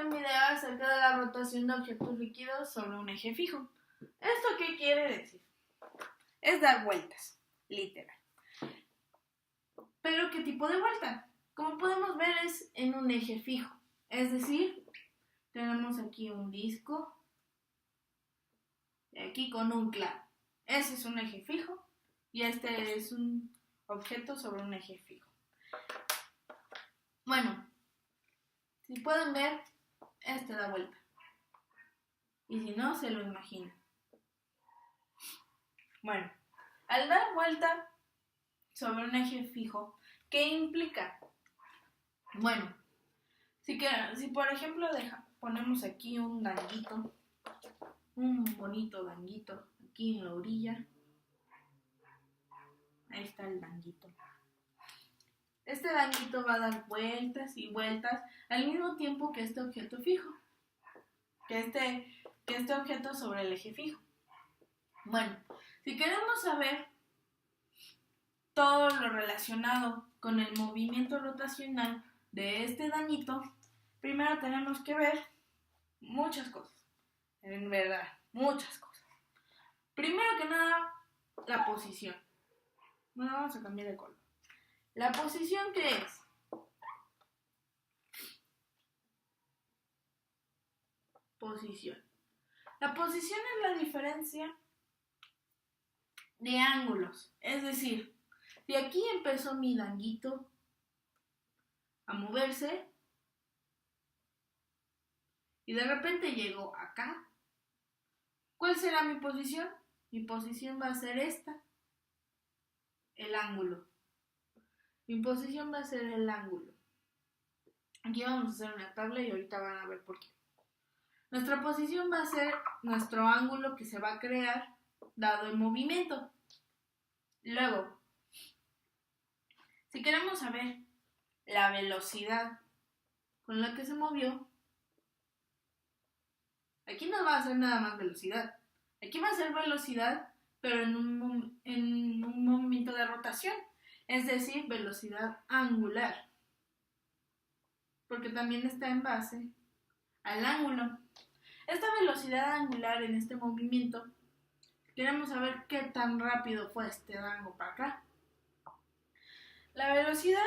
ver un video acerca de la rotación de objetos líquidos sobre un eje fijo. ¿Esto qué quiere decir? Es dar vueltas, literal. ¿Pero qué tipo de vuelta? Como podemos ver, es en un eje fijo. Es decir, tenemos aquí un disco y aquí con un clavo. Ese es un eje fijo y este es un objeto sobre un eje fijo. Bueno, si pueden ver, este da vuelta. Y si no, se lo imaginan. Bueno, al dar vuelta sobre un eje fijo, ¿qué implica? Bueno, si por ejemplo ponemos aquí un danguito, un bonito danguito aquí en la orilla, ahí está el danguito. Este danguito va a dar vueltas y vueltas al mismo tiempo que este objeto fijo, que este objeto sobre el eje fijo. Bueno, si queremos saber todo lo relacionado con el movimiento rotacional de este dañito, primero tenemos que ver muchas cosas. En verdad, muchas cosas. Primero que nada, la posición. Bueno, vamos a cambiar de color. ¿La posición qué es? Posición. La posición es la diferencia de ángulos. Es decir, si aquí empezó mi danguito a moverse y de repente llegó acá, ¿cuál será mi posición? Mi posición va a ser esta, el ángulo. Mi posición va a ser el ángulo. Aquí vamos a hacer una tabla y ahorita van a ver por qué. Nuestra posición va a ser nuestro ángulo que se va a crear dado el movimiento. Luego, si queremos saber la velocidad con la que se movió, aquí no va a ser nada más velocidad. Aquí va a ser velocidad, pero en un movimiento de rotación. Es decir, velocidad angular. Porque también está en base al ángulo. Esta velocidad angular en este movimiento, queremos saber qué tan rápido fue este dango para acá. La velocidad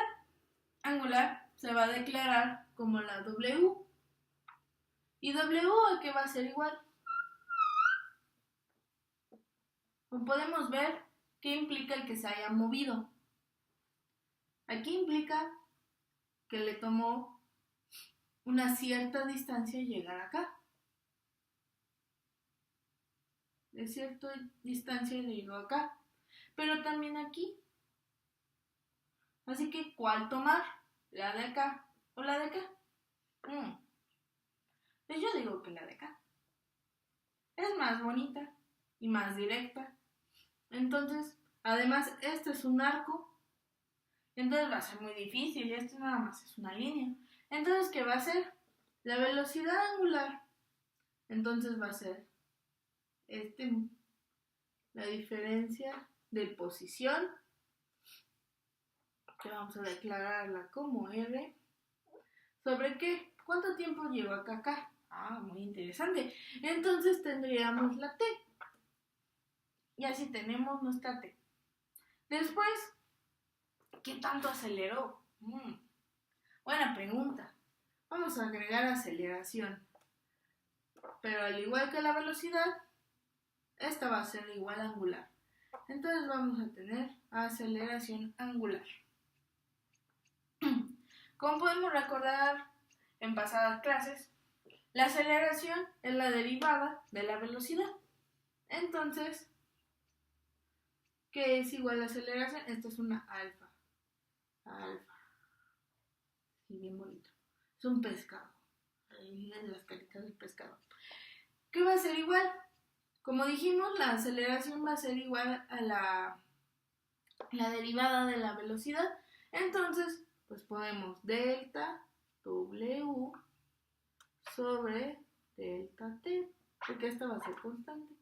angular se va a declarar como la W. ¿Y W a qué va a ser igual? Como podemos ver, ¿qué implica el que se haya movido? Aquí implica que le tomó una cierta distancia llegar acá. De cierta distancia le llegó acá. Pero también aquí. Así que, ¿cuál tomar? ¿La de acá o la de acá? Pues yo digo que la de acá. Es más bonita y más directa. Entonces, además, este es un arco. Entonces va a ser muy difícil y esto nada más es una línea. Entonces, ¿qué va a ser? La velocidad angular. Entonces va a ser la diferencia de posición, que vamos a declararla como R, ¿sobre qué? ¿Cuánto tiempo llevo acá? Ah, muy interesante. Entonces tendríamos la T. Y así tenemos nuestra T. Después, ¿qué tanto aceleró? Buena pregunta. Vamos a agregar aceleración. Pero al igual que la velocidad, esta va a ser igual angular. Entonces vamos a tener aceleración angular. Como podemos recordar en pasadas clases, la aceleración es la derivada de la velocidad. Entonces, ¿qué es igual a aceleración? Esta es una alfa. Alfa. Sí, bien bonito. Es un pescado. Ahí en las caritas del pescado. ¿Qué va a ser igual? Como dijimos, la aceleración va a ser igual a la derivada de la velocidad. Entonces, pues ponemos delta W sobre delta T, porque esta va a ser constante.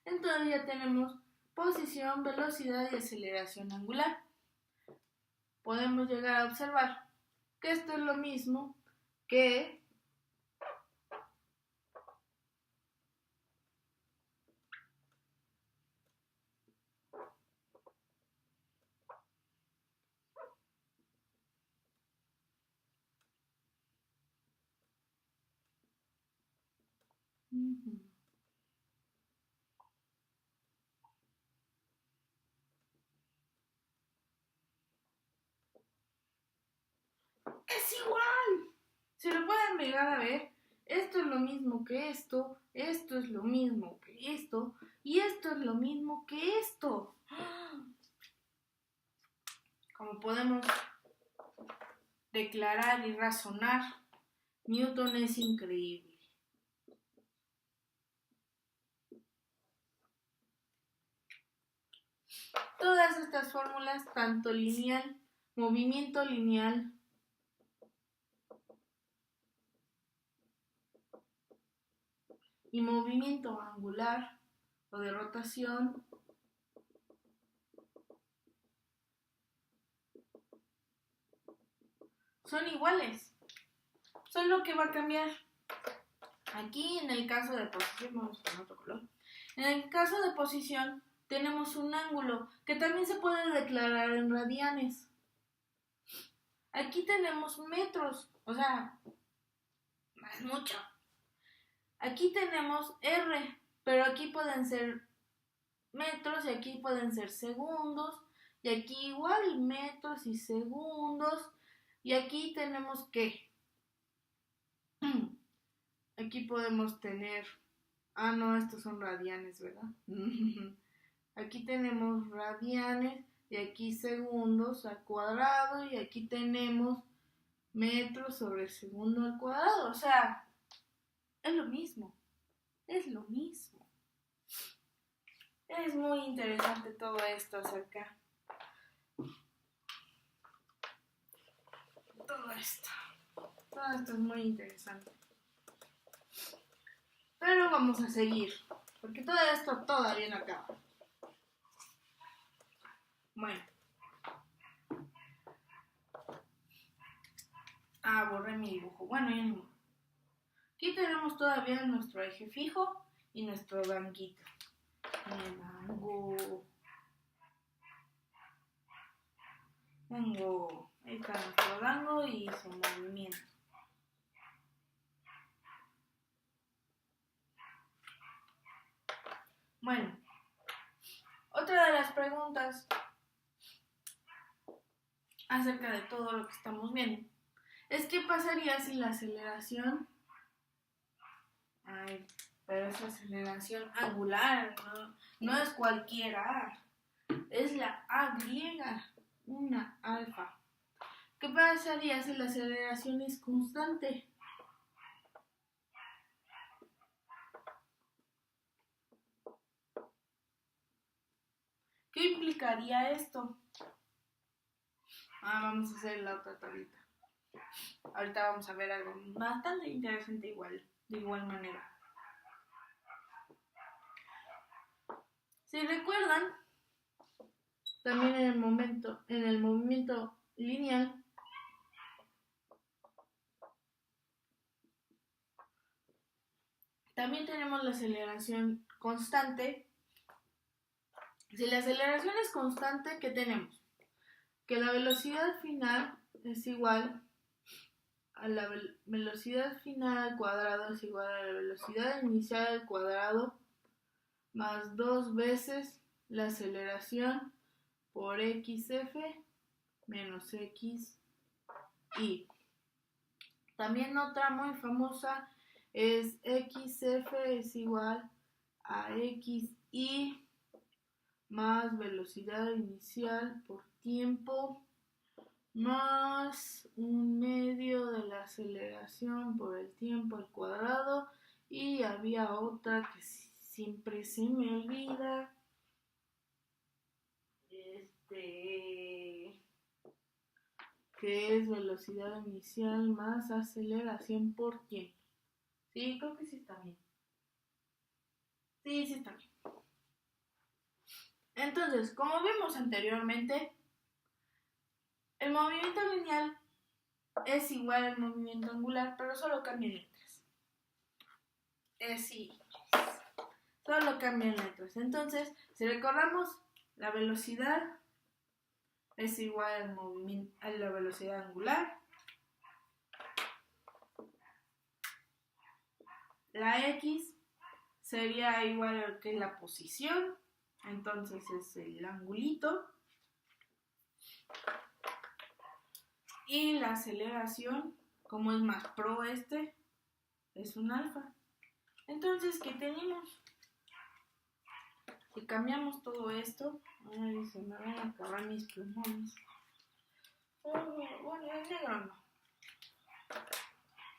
Entonces ya tenemos posición, velocidad y aceleración angular. Podemos llegar a observar que esto es lo mismo que Es igual. Si lo pueden llegar a ver, esto es lo mismo que esto es lo mismo que esto, y esto es lo mismo que esto. Como podemos declarar y razonar, Newton es increíble. Todas estas fórmulas, tanto lineal, movimiento lineal, y movimiento angular o de rotación, son iguales. Solo que va a cambiar. Aquí en el caso de posición, vamos con otro color. En el caso de posición tenemos un ángulo que también se puede declarar en radianes. Aquí tenemos metros, o sea, no es mucho. Aquí tenemos R, pero aquí pueden ser metros y aquí pueden ser segundos. Y aquí igual metros y segundos. Y aquí tenemos que... Aquí podemos tener... Ah, no, estos son radianes, ¿verdad? Aquí tenemos radianes y aquí segundos al cuadrado y aquí tenemos metros sobre segundo al cuadrado. O sea, es lo mismo. Es lo mismo. Es muy interesante todo esto acerca. Todo esto. Todo esto es muy interesante. Pero vamos a seguir, porque todo esto todavía no acaba. Bueno. Borré mi dibujo. Bueno, ya no. Aquí tenemos todavía nuestro eje fijo y nuestro banquito. Dango. Ahí está nuestro dango y su movimiento. Bueno, otra de las preguntas acerca de todo lo que estamos viendo es qué pasaría si la aceleración... Ay, pero es aceleración angular, no es cualquiera, es la A griega, una alfa. ¿Qué pasaría si la aceleración es constante? ¿Qué implicaría esto? Vamos a hacer la otra tablita. Ahorita vamos a ver algo bastante interesante de igual manera. Si recuerdan, también en el movimiento lineal, también tenemos la aceleración constante. Si la aceleración es constante, ¿qué tenemos? Que la velocidad final es igual a la velocidad final al cuadrado es igual a la velocidad inicial al cuadrado más 2 veces la aceleración por xf menos xy. También otra muy famosa es xf es igual a xy más velocidad inicial por tiempo más 1/2 de la aceleración por el tiempo al cuadrado. Y había otra que siempre se me olvida, que es velocidad inicial más aceleración por tiempo. Sí, creo que sí está bien. Sí está bien. Entonces, como vimos anteriormente, el movimiento lineal es igual al movimiento angular, pero solo cambian letras. Sí, solo cambian letras. Entonces, si recordamos, la velocidad es igual al movimiento, a la velocidad angular. La x sería igual a lo que es la posición. Entonces es el angulito. Y la aceleración, como es más pro es un alfa. Entonces, ¿qué tenemos? Si cambiamos todo esto, ay, se me van a acabar mis plumones. Bueno, el negro no.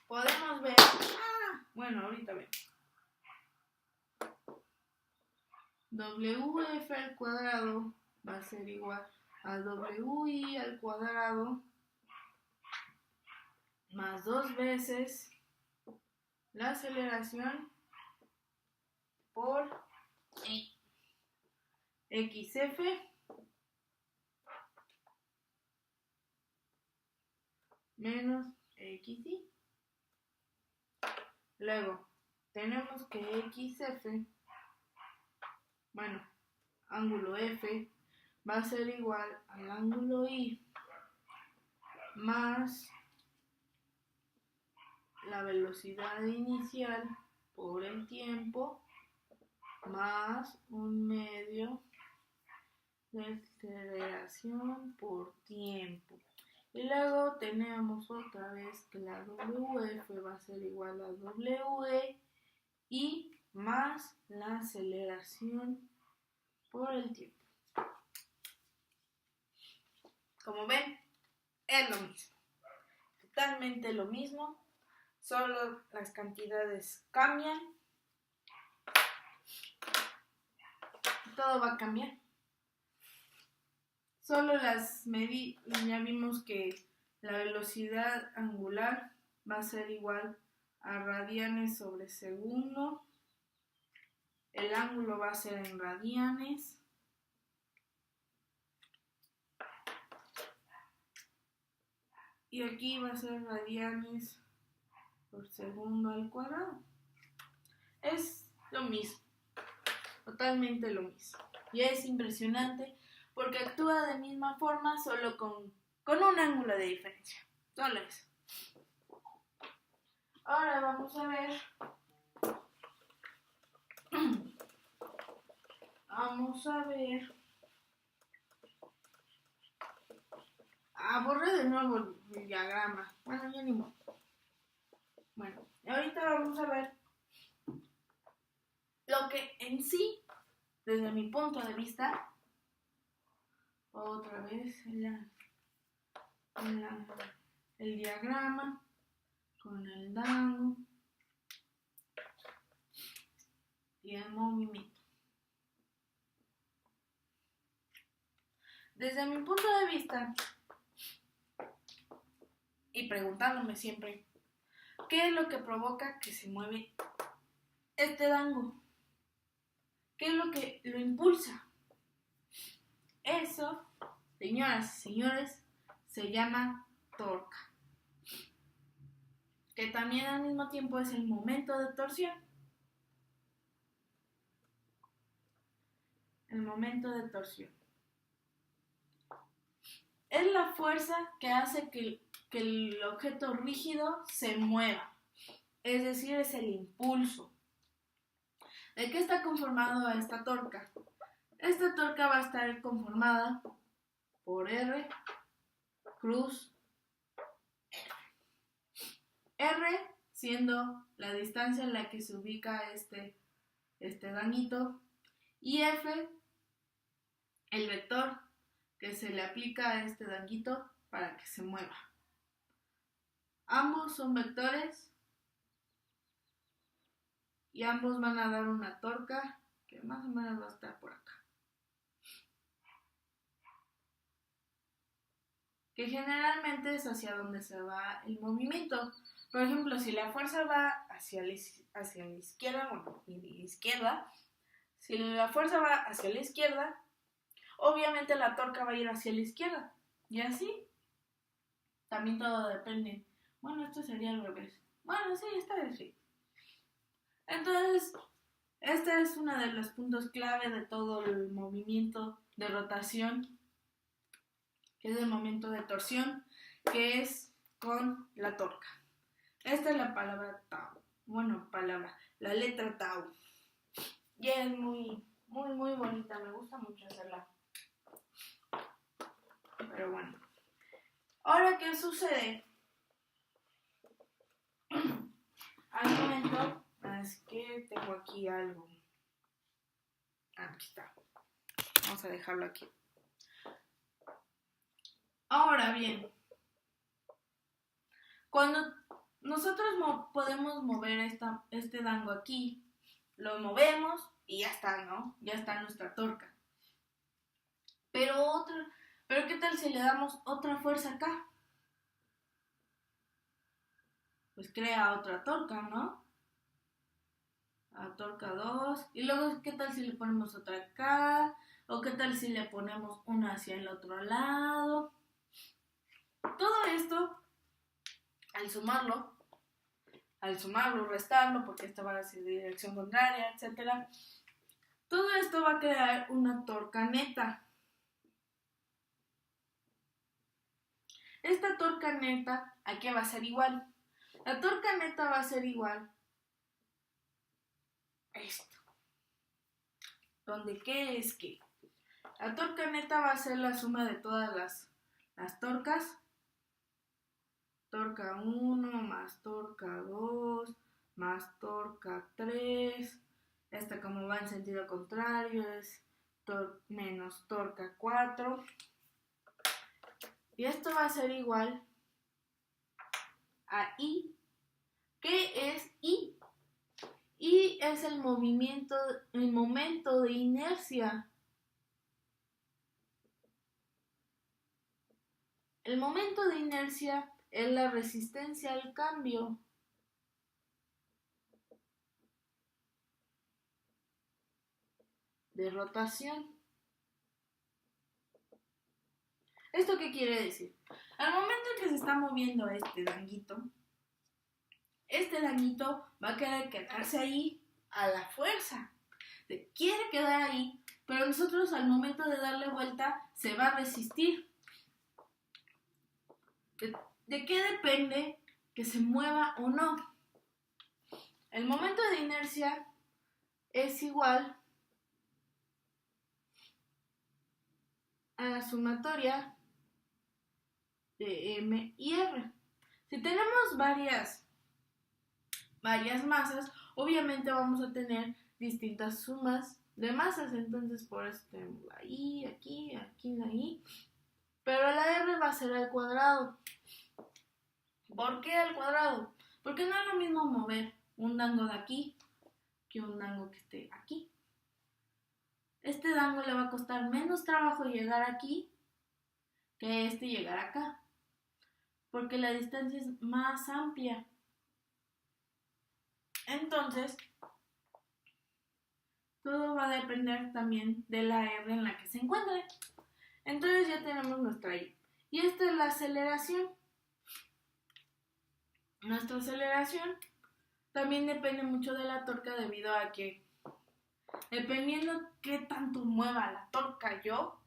Podemos ver, bueno, ahorita vemos. WF al cuadrado va a ser igual a WI al cuadrado más 2 veces la aceleración por XF menos XY. Luego tenemos que XF, bueno, ángulo F va a ser igual al ángulo I más la velocidad inicial por el tiempo más un medio de aceleración por tiempo. Y luego tenemos otra vez que la WF va a ser igual a WE y más la aceleración por el tiempo. Como ven, es lo mismo. Totalmente lo mismo. Solo las cantidades cambian. Todo va a cambiar. Solo ya vimos que la velocidad angular va a ser igual a radianes sobre segundo. El ángulo va a ser en radianes. Y aquí va a ser radianes por segundo al cuadrado. Es lo mismo. Totalmente lo mismo. Y es impresionante porque actúa de misma forma, solo con un ángulo de diferencia. Solo eso. Ahora vamos a ver. Borré de nuevo el diagrama. Bueno, ya ni modo. Bueno, ahorita vamos a ver lo que en sí, desde mi punto de vista, otra vez el diagrama con el dango y el movimiento. Desde mi punto de vista, y preguntándome siempre, ¿qué es lo que provoca que se mueve este dango? ¿Qué es lo que lo impulsa? Eso, señoras y señores, se llama torca, que también al mismo tiempo es el momento de torsión. El momento de torsión es la fuerza que hace que el objeto rígido se mueva, es decir, es el impulso. ¿De qué está conformado esta torca? Esta torca va a estar conformada por R, cruz, R siendo la distancia en la que se ubica este danguito, y F, el vector que se le aplica a este danguito para que se mueva. Ambos son vectores y ambos van a dar una torca que más o menos va a estar por acá, que generalmente es hacia donde se va el movimiento. Por ejemplo, si la fuerza va hacia la izquierda, si la fuerza va hacia la izquierda, obviamente la torca va a ir hacia la izquierda, y así. También todo depende. Bueno, esto sería al revés. Bueno, sí, esta vez sí. Entonces, este es uno de los puntos clave de todo el movimiento de rotación, que es el momento de torsión, que es con la torca. Esta es la palabra tau. La letra tau. Y es muy bonita, me gusta mucho hacerla. Pero bueno. Ahora, ¿qué sucede? Al momento, es que tengo aquí algo. Aquí está. Vamos a dejarlo aquí. Ahora bien, cuando nosotros podemos mover este dango aquí, lo movemos y ya está, ¿no? Ya está nuestra torca. Pero ¿qué tal si le damos otra fuerza acá? Pues crea otra torca, ¿no? A torca 2. Y luego, ¿qué tal si le ponemos otra acá? ¿O qué tal si le ponemos una hacia el otro lado? Todo esto, al sumarlo, restarlo, porque esta va hacia dirección contraria, etc. Todo esto va a crear una torca neta. Esta torca neta, ¿a qué va a ser igual? La torca neta va a ser igual a esto. Donde ¿qué es qué? La torca neta va a ser la suma de todas las torcas. Torca 1 más torca 2 más torca 3. Esta, como va en sentido contrario, es menos torca 4. Y esto va a ser igual a I. ¿Qué es I? I es el momento de inercia. El momento de inercia es la resistencia al cambio. De rotación. ¿Esto qué quiere decir? Al momento en que se está moviendo este danguito va a querer quedarse ahí a la fuerza. Quiere quedar ahí, pero nosotros al momento de darle vuelta se va a resistir. ¿De qué depende que se mueva o no? El momento de inercia es igual a la sumatoria de M y R. Si tenemos varias masas, obviamente vamos a tener distintas sumas de masas, entonces por eso tenemos ahí, aquí, ahí, pero la R va a ser al cuadrado. ¿Por qué al cuadrado? Porque no es lo mismo mover un dango de aquí que un dango que esté aquí. Este dango le va a costar menos trabajo llegar aquí que llegar acá, porque la distancia es más amplia. Entonces, todo va a depender también de la R en la que se encuentre. Entonces ya tenemos nuestra I. Y esta es la aceleración. Nuestra aceleración también depende mucho de la torca, debido a que, dependiendo qué tanto mueva la torca yo,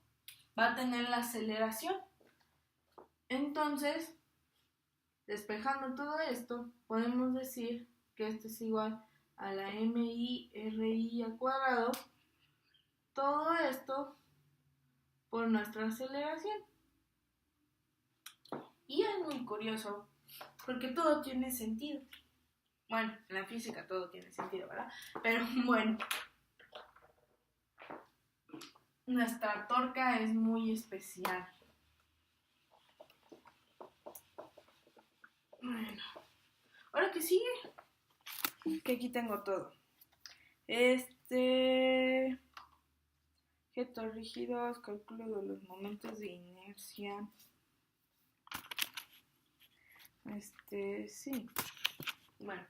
va a tener la aceleración. Entonces, despejando todo esto, podemos decir que esto es igual a la MI RI al cuadrado. Todo esto por nuestra aceleración. Y es muy curioso, porque todo tiene sentido. Bueno, en la física todo tiene sentido, ¿verdad? Pero bueno, nuestra torca es muy especial. Bueno, ahora que sigue, que aquí tengo todo. Objetos rígidos, cálculo de los momentos de inercia. Sí. Bueno.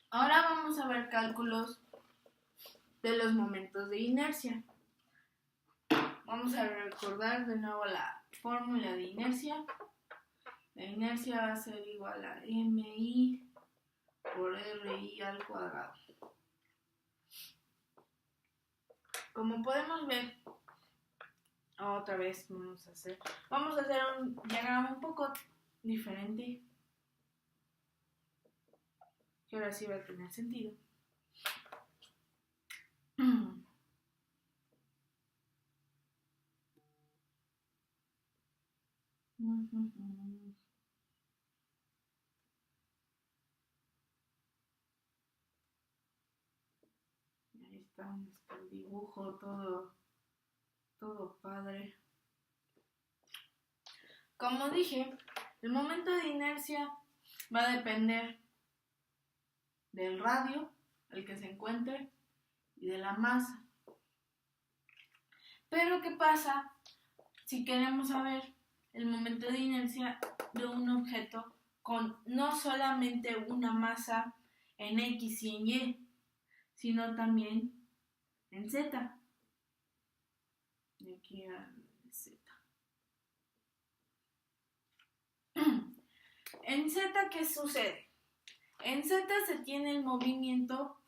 Ahora vamos a ver cálculos de los momentos de inercia. Vamos a recordar de nuevo la fórmula de inercia. La inercia va a ser igual a MI por RI al cuadrado. Como podemos ver, otra vez vamos a hacer un diagrama un poco diferente, que ahora sí va a tener sentido. Ahí está nuestro dibujo, todo padre. Como dije, el momento de inercia va a depender del radio al que se encuentre y de la masa. Pero ¿qué pasa si queremos saber el momento de inercia de un objeto con no solamente una masa en X y en Y, sino también en Z? De aquí a Z. En Z, ¿qué sucede? En Z se tiene el movimiento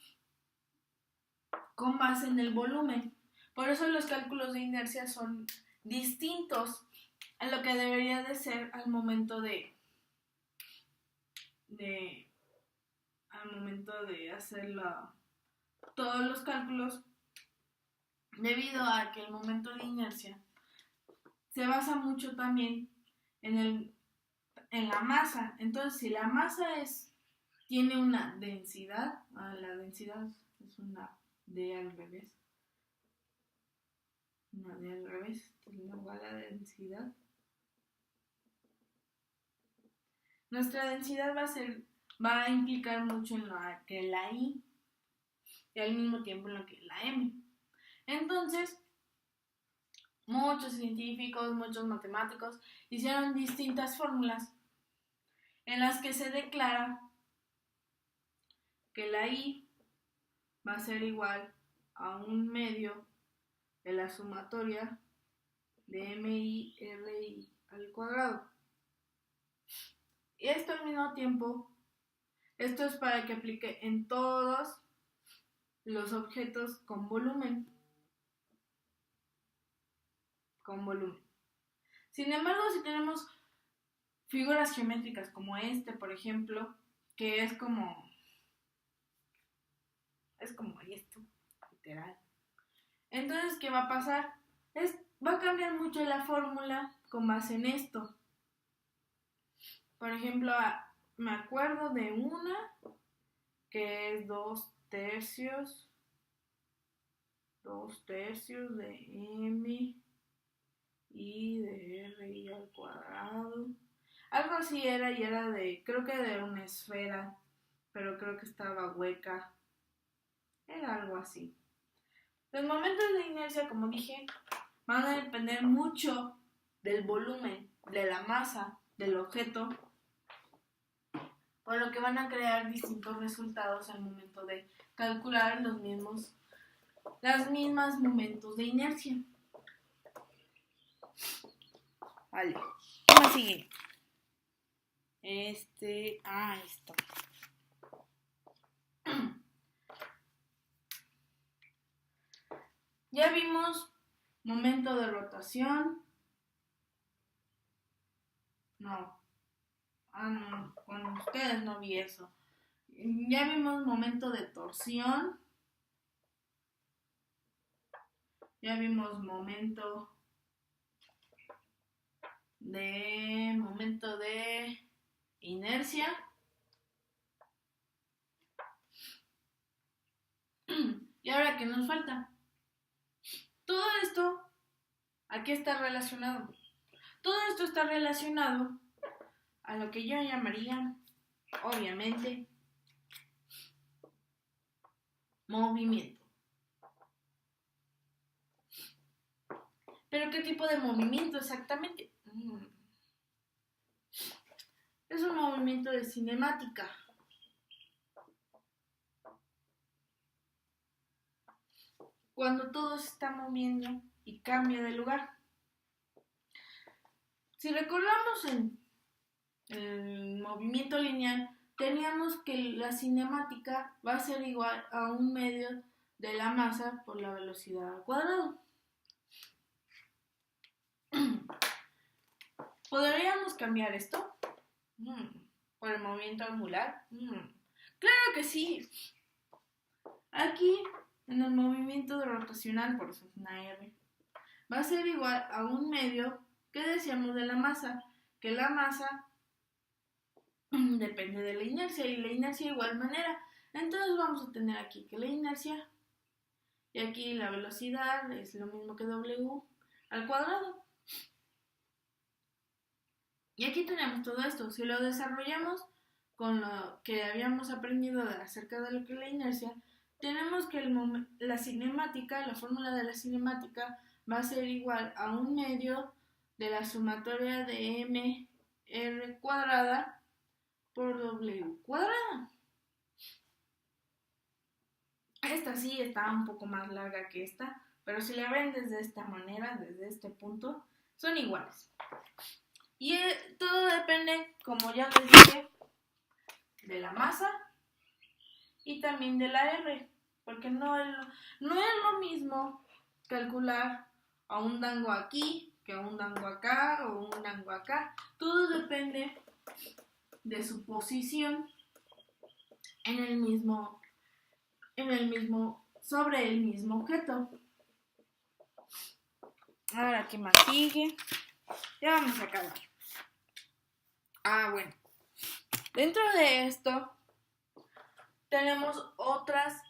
con base en el volumen. Por eso los cálculos de inercia son distintos a lo que debería de ser al momento de hacer todos los cálculos, debido a que el momento de inercia se basa mucho también en la masa. Entonces, si la masa tiene una densidad, la densidad es una D al revés. Una D al revés, igual a la densidad. Nuestra densidad va a implicar mucho en la que la I y al mismo tiempo en lo que la M. Entonces, muchos científicos, muchos matemáticos hicieron distintas fórmulas en las que se declara que la I va a ser igual a 1/2 de la sumatoria de MI RI al cuadrado. Y esto al mismo tiempo, esto es para que aplique en todos los objetos con volumen. Sin embargo, si tenemos figuras geométricas como por ejemplo, que es como esto, literal. Entonces, ¿qué va a pasar? Va a cambiar mucho la fórmula con base en esto. Por ejemplo, me acuerdo de una que es 2/3 de M y de RI al cuadrado. Algo así era, y era creo que de una esfera, pero creo que estaba hueca. Era algo así. Los momentos de inercia, como dije, van a depender mucho del volumen, de la masa del objeto, por lo que van a crear distintos resultados al momento de calcular los mismos momentos de inercia. Vale, ¿qué más sigue? Esto. Ya vimos momento de rotación. No, con ustedes no vi eso. Ya vimos momento de torsión. Ya vimos momento de inercia. ¿Y ahora qué nos falta? Todo esto, ¿a qué está relacionado? Todo esto está relacionado a lo que yo llamaría, obviamente, movimiento. ¿Pero qué tipo de movimiento exactamente? Es un movimiento de cinemática. Cuando todo se está moviendo y cambia de lugar. Si recordamos en el movimiento lineal, teníamos que la cinemática va a ser igual a 1/2 de la masa por la velocidad al cuadrado. ¿Podríamos cambiar esto? ¿Por el movimiento angular? Claro que sí. Aquí, en el movimiento rotacional, por eso es una R, va a ser igual a 1/2 que decíamos de la masa, que la masa depende de la inercia y la inercia de igual manera. Entonces vamos a tener aquí que la inercia y aquí la velocidad es lo mismo que W al cuadrado. Y aquí tenemos todo esto. Si lo desarrollamos con lo que habíamos aprendido acerca de lo que es la inercia, tenemos que la cinemática, la fórmula de la cinemática va a ser igual a 1/2 de la sumatoria de mr cuadrada por W cuadrada. Esta sí está un poco más larga que esta, pero si la ven desde esta manera, desde este punto, son iguales. Y todo depende, como ya les dije, de la masa y también de la R, porque no es lo mismo calcular a un dango aquí que a un dango acá o un dango acá. Todo depende de su posición sobre el mismo objeto. Ahora, ¿qué más sigue? Ya vamos a acabar. Bueno. Dentro de esto tenemos otras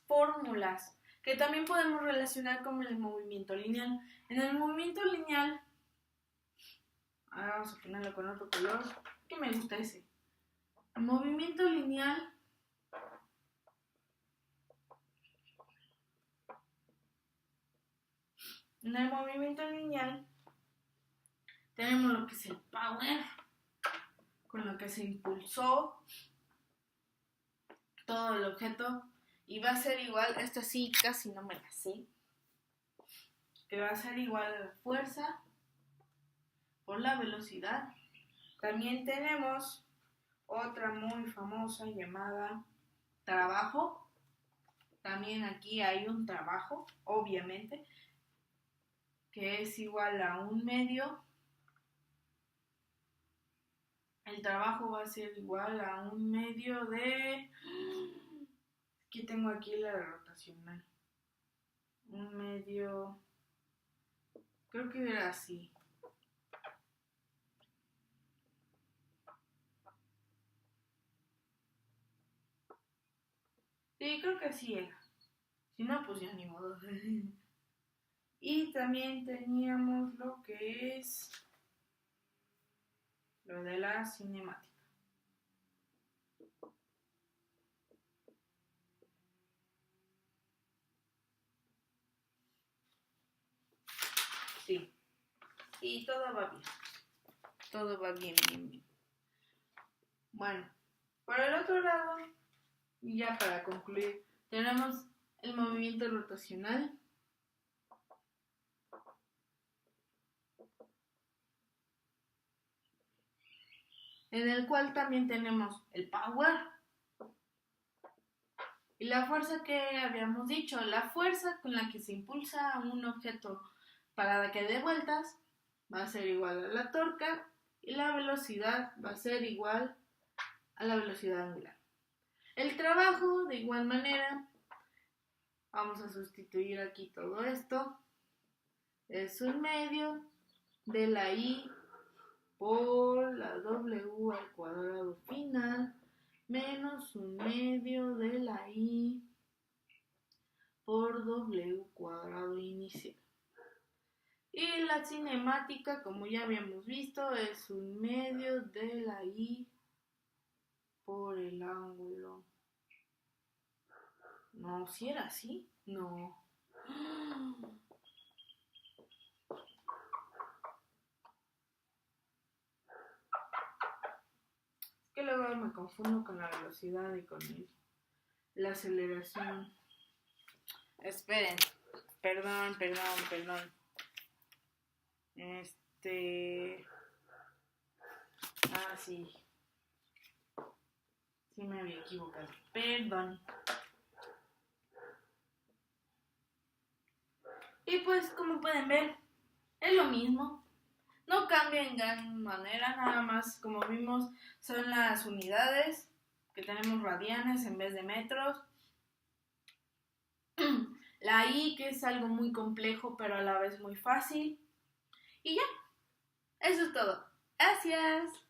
fórmulas que también podemos relacionar con el movimiento lineal. En el movimiento lineal, vamos a ponerlo con otro color, que me gusta ese. El movimiento lineal tenemos lo que es el power, con lo que se impulsó todo el objeto, y va a ser igual, esto sí casi no me la sé, que va a ser igual a la fuerza por la velocidad. También tenemos otra muy famosa llamada trabajo. También aquí hay un trabajo, obviamente, que es igual a 1/2. El trabajo va a ser igual a 1/2 de... ¿Qué tengo aquí la rotacional? 1/2... Creo que era así. Sí, creo que así era. Si no, pues ya ni modo. Y también teníamos lo que es lo de la cinemática. Sí. Y todo va bien. Todo va bien, bien, bien. Bueno, por el otro lado, y ya para concluir, tenemos el movimiento rotacional. En el cual también tenemos el power y la fuerza que habíamos dicho. La fuerza con la que se impulsa un objeto para que dé vueltas va a ser igual a la torca y la velocidad va a ser igual a la velocidad angular. El trabajo, de igual manera, vamos a sustituir aquí todo esto. Es 1/2 de la I por la W al cuadrado final menos 1/2 de la I por W cuadrado inicial. Y la cinemática, como ya habíamos visto, es 1/2 de la I por el ángulo. No, si era así, no. Es que luego me confundo con la velocidad y con la aceleración. Esperen, perdón. Sí. Sí me había equivocado. Perdón. Y pues como pueden ver, es lo mismo. No cambia en gran manera, nada más como vimos son las unidades, que tenemos radianes en vez de metros. La I, que es algo muy complejo pero a la vez muy fácil. Y ya, Eso es todo. Gracias.